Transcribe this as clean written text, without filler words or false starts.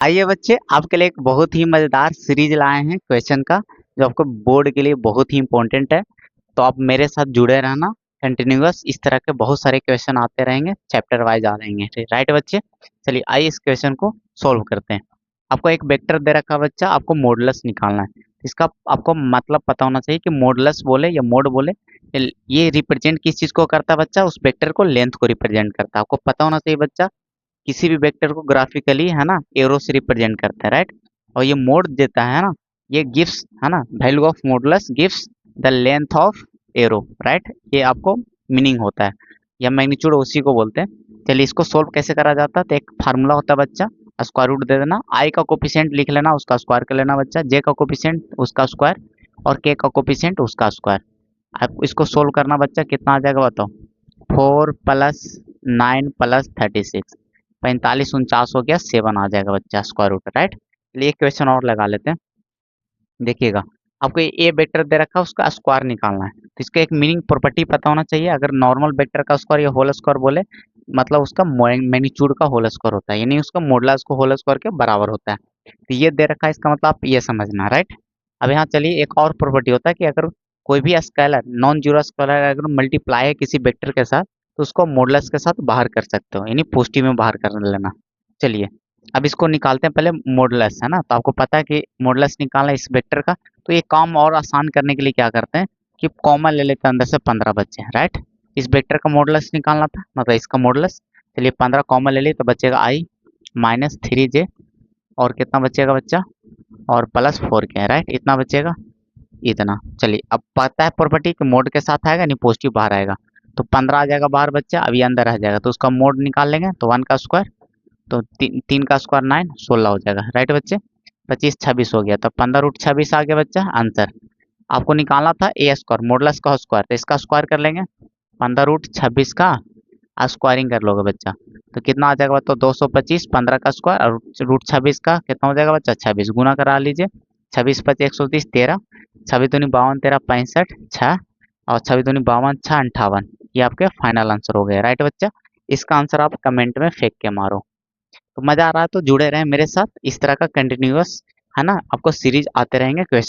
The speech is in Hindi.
आइए बच्चे, आपके लिए एक बहुत ही मजेदार सीरीज लाए हैं क्वेश्चन का, जो आपको बोर्ड के लिए बहुत ही इंपॉर्टेंट है। तो आप मेरे साथ जुड़े रहना। कंटिन्यूअस इस तरह के बहुत सारे क्वेश्चन आते रहेंगे, चैप्टर वाइज आ रहेंगे। राइट बच्चे, चलिए आइए इस क्वेश्चन को सोल्व करते हैं। आपको एक वेक्टर दे रखा है बच्चा, आपको मॉडुलस निकालना है। इसका आपको मतलब पता होना चाहिए कि मॉडुलस बोले या मोड बोले, ये रिप्रेजेंट किस चीज को करता है बच्चा, उस वेक्टर को लेंथ को रिप्रेजेंट करता है। आपको पता होना चाहिए बच्चा, किसी भी वेक्टर को ग्राफिकली है ना एरो से रिप्रेजेंट करता है। राइट, और ये मोड देता है ना, ये गिव्स है ना, value of modulus gives the length of arrow. Right, ये आपको मीनिंग होता है, या मैग्नीट्यूड उसी को बोलते हैं। चलिए इसको सोल्व कैसे करा जाता है, तो एक फार्मूला होता है बच्चा, स्क्वायर रूट दे देना, आई का कोफिशिएंट लिख लेना, उसका स्क्वायर कर लेना बच्चा, जे का कोफिशिएंट उसका स्क्वायर, और के का कोफिशिएंट उसका स्क्वायर। आप इसको सोल्व करना बच्चा, कितना आ जाएगा बताओ। 4 + 9 + 36, 45 49 हो गया, 7 आ जाएगा बच्चा स्क्वायर रूट। राइट, चलिए एक क्वेश्चन और लगा लेते हैं। देखिएगा, आपको ए वेक्टर दे रखा है, उसका स्क्वायर निकालना है। तो इसका एक मीनिंग प्रॉपर्टी पता होना चाहिए। अगर नॉर्मल वेक्टर का स्क्वायर या होल स्क्वायर बोले, मतलब उसका मैग्नीट्यूड का होल स्क्वायर होता है, यानी उसका मॉडुलस को होल स्क्वायर के बराबर होता है। तो ये दे रखा है, इसका मतलब आप ये समझना। राइट, अब यहाँ चलिए एक और प्रॉपर्टी होता है कि अगर कोई भी स्केलर, नॉन जीरो स्केलर अगर मल्टीप्लाई है किसी वेक्टर के साथ, तो उसको मॉडुलस के साथ बाहर कर सकते हो, यानी पॉजिटिव में बाहर कर लेना। चलिए अब इसको निकालते हैं, पहले मॉडुलस है ना, तो आपको पता है कि मॉडुलस निकालना है इस वेक्टर का। तो ये काम और आसान करने के लिए क्या करते हैं कि कॉमन ले लेते हैं, अंदर से 15 बच्चे हैं। राइट, इस वेक्टर का मॉडुलस निकालना था, मतलब इसका मॉडुलस। चलिए 15 कॉमन ले लिए, तो बचेगा आई -3j, और कितना बचेगा बच्चा, और +4k। राइट, इतना बचेगा, इतना। चलिए अब पता है प्रॉपर्टी कि मोड के साथ आएगा नहीं पॉजिटिव बाहर आएगा, तो 15 आ जाएगा बाहर बच्चा, अभी अंदर आ जाएगा, तो उसका मोड निकाल लेंगे। तो 1 का स्क्वायर, तो 3 का स्क्वायर 9, 16 हो जाएगा। राइट बच्चे, 25 26 हो गया, तो 15√26 आ गया बच्चा आंसर। आपको निकालना था ए स्क्वायर, मॉडुलस का स्क्वायर, तो इसका स्क्वायर कर लेंगे। 15√26 का स्क्वायरिंग कर लोगे बच्चा, तो कितना आ जाएगा तो 225, 15 का स्क्वायर और √26 का कितना हो जाएगा बच्चा, 26 गुना करा लीजिए। 26 × 5 = 130, 13, 26 दूनी 52, 13 65, 6, और 26 दूनी 52, 6 58। ये आपके फाइनल आंसर हो गए। राइट बच्चा, इसका आंसर आप कमेंट में फेंक के मारो। तो मजा आ रहा है तो जुड़े रहें मेरे साथ, इस तरह का कंटिन्यूअस है ना, आपको सीरीज आते रहेंगे क्वेश्चन।